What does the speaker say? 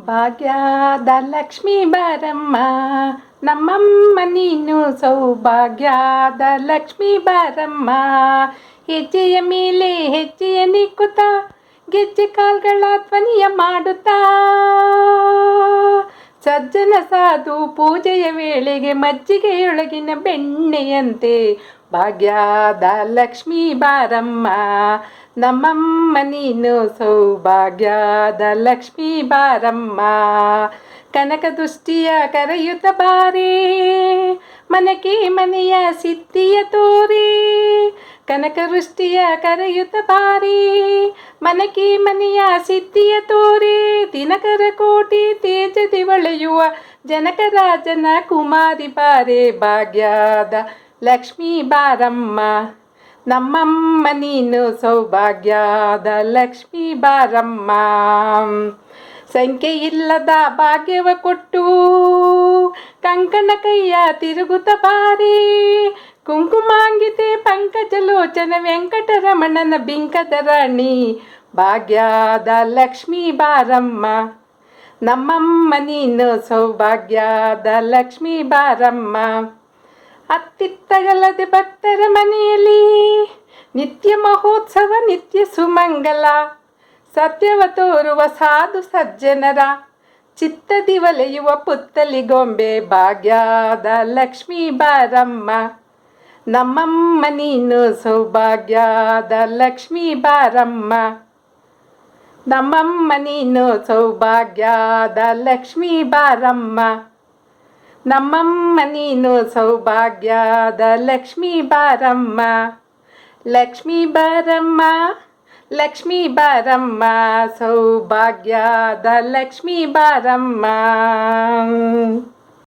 ಭಾಗ್ಯದ ಲಕ್ಷ್ಮೀ ಬಾರಮ್ಮ, ನಮ್ಮಮ್ಮ ನೀನು ಸೌಭಾಗ್ಯದ ಲಕ್ಷ್ಮೀ ಬಾರಮ್ಮ. ಹೆಜ್ಜೆಯ ಮೇಲೆ ಹೆಜ್ಜೆಯ ನಿಕ್ಕುತ್ತಾ ಗೆಜ್ಜೆ ಕಾಲ್ಗಳ ಧ್ವನಿಯ ಮಾಡುತ್ತಾ, ಸಜ್ಜನ ಸಾಧು ಪೂಜೆಯ ವೇಳೆಗೆ ಮಜ್ಜಿಗೆಯೊಳಗಿನ ಬೆಣ್ಣೆಯಂತೆ ಭಾಗ್ಯದ ಲಕ್ಷ್ಮೀ ಬಾರಮ್ಮ, ನಮ್ಮಮ್ಮ ನೀನು ಸೌಭಾಗ್ಯದ ಲಕ್ಷ್ಮೀ ಬಾರಮ್ಮ. ಕನಕ ದೃಷ್ಟಿಯ ಕರೆಯುತ್ತ ಬಾರೇ, ಮನಕೆ ಮನೆಯ ಸಿದ್ಧಿಯ ತೋರೆ. ಕನಕ ದೃಷ್ಟಿಯ ಕರೆಯುತ್ತ ಬಾರೇ, ಮನಕೆ ಮನೆಯ ಸಿದ್ಧಿಯ ತೋರೆ. ದಿನಕರ ಕೋಟಿ ತೇಜದಿ ಹೊಳೆಯುವ ಜನಕರಾಜನ ಕುಮಾರಿ ಬಾರೆ, ಭಾಗ್ಯದ ಲಕ್ಷ್ಮೀ ಬಾರಮ್ಮ, ನಮ್ಮಮ್ಮ ನೀನು ಸೌಭಾಗ್ಯದ ಲಕ್ಷ್ಮೀ ಬಾರಮ್ಮ. ಸಂಖ್ಯೆ ಇಲ್ಲದ ಭಾಗ್ಯವ ಕೊಟ್ಟು ಕಂಕಣ ಕೈಯ ತಿರುಗುತ್ತ ಬಾರಿ, ಕುಂಕುಮಾಂಗಿತೆ ಪಂಕಜಲೋಚನ ವೆಂಕಟರಮಣನ ಬಿಂಕದ ರಾಣಿ, ಭಾಗ್ಯದ ಲಕ್ಷ್ಮೀ ಬಾರಮ್ಮ, ನಮ್ಮಮ್ಮ ನೀನು ಸೌಭಾಗ್ಯದ ಲಕ್ಷ್ಮೀ ಬಾರಮ್ಮ. ಅತ್ತಿತ್ತಗಲದೆ ಭಕ್ತರ ಮನೆಯಲ್ಲಿ ನಿತ್ಯ ಮಹೋತ್ಸವ ನಿತ್ಯ ಸುಮಂಗಲ, ಸತ್ಯವ ತೋರುವ ಸಾಧು ಸಜ್ಜನರ ಚಿತ್ತದಿ ಒಲೆಯುವ ಪುತ್ತಲಿ ಗೊಂಬೆ, ಭಾಗ್ಯದ ಲಕ್ಷ್ಮೀ ಬಾರಮ್ಮ, ನಮ್ಮಮ್ಮ ನೀನು ಸೌಭಾಗ್ಯದ ಲಕ್ಷ್ಮೀ ಬಾರಮ್ಮ, ನಮ್ಮಮ್ಮ ನೀನು ಸೌಭಾಗ್ಯದ ಲಕ್ಷ್ಮೀ ಬಾರಮ್ಮ, ನಮ್ಮಮ್ಮ ನೀನು ಸೌಭಾಗ್ಯದ ಲಕ್ಷ್ಮೀ ಬಾರಮ್ಮ. ಲಕ್ಷ್ಮೀ ಬಾರಮ್ಮ, ಲಕ್ಷ್ಮೀ ಬಾರಮ್ಮ, ಸೌಭಾಗ್ಯದ ಲಕ್ಷ್ಮೀ ಬಾರಮ್ಮ.